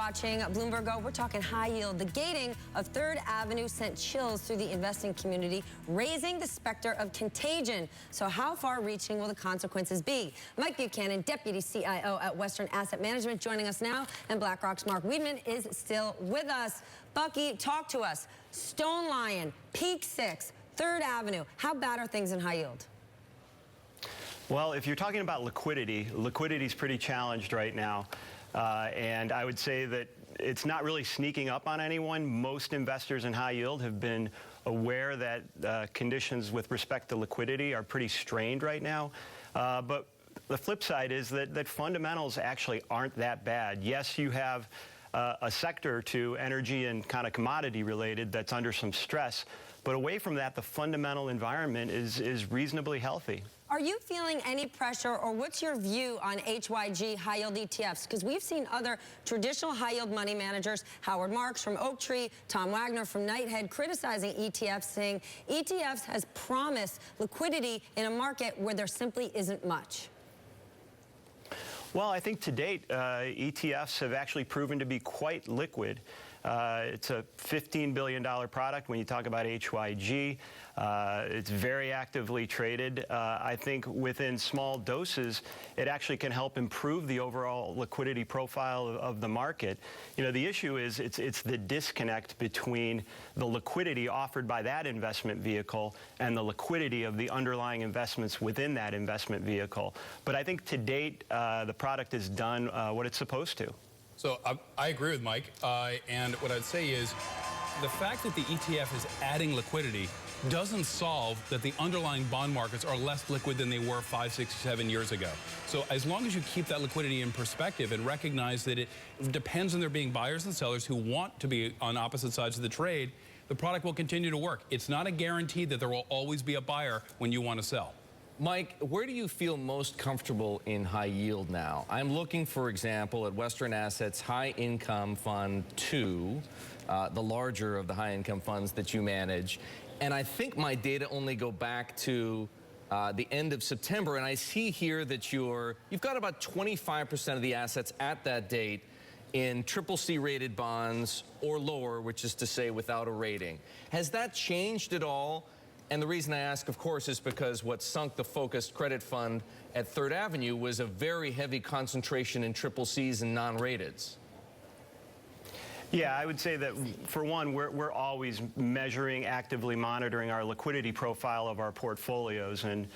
watching Bloomberg Go. We're talking high yield. The gating of Third Avenue sent chills through the investing community, raising the specter of contagion. So how far-reaching will the consequences be? Mike Buchanan, Deputy CIO at Western Asset Management, joining us now, and BlackRock's Mark Wiedman is still with us. Bucky, talk to us. Stone Lion, Peak 6, Third Avenue. How bad are things in high yield? Well, if you're talking about liquidity is pretty challenged right now. And I would say that it's not really sneaking up on anyone. Most investors in high yield have been aware that conditions with respect to liquidity are pretty strained right now. But the flip side is that fundamentals actually aren't that bad. Yes, you have a sector to energy and kind of commodity related that's under some stress. But away from that, the fundamental environment is reasonably healthy. Are you feeling any pressure, or what's your view on HYG high-yield ETFs? Because we've seen other traditional high-yield money managers, Howard Marks from Oaktree, Tom Wagner from Knighthead, criticizing ETFs, saying ETFs has promised liquidity in a market where there simply isn't much. Well, I think to date, ETFs have actually proven to be quite liquid. It's a $15 billion product when you talk about HYG. It's very actively traded. I think within small doses, it actually can help improve the overall liquidity profile of the market. You know, the issue is it's the disconnect between the liquidity offered by that investment vehicle and the liquidity of the underlying investments within that investment vehicle. But I think to date, the product has done what it's supposed to. So I agree with Mike, and what I'd say is the fact that the ETF is adding liquidity doesn't solve that the underlying bond markets are less liquid than they were 5, 6, 7 years ago. So as long as you keep that liquidity in perspective and recognize that it depends on there being buyers and sellers who want to be on opposite sides of the trade, the product will continue to work. It's not a guarantee that there will always be a buyer when you want to sell. Mike, where do you feel most comfortable in high yield now? I'm looking, for example, at Western Assets High Income Fund 2, the larger of the high income funds that you manage. And I think my data only go back to the end of September. And I see here that you've got about 25% of the assets at that date in CCC rated bonds or lower, which is to say without a rating. Has that changed at all? And the reason I ask, of course, is because what sunk the focused credit fund at Third Avenue was a very heavy concentration in CCCs and non-rateds. Yeah, I would say that, for one, we're always measuring, actively monitoring our liquidity profile of our portfolios. And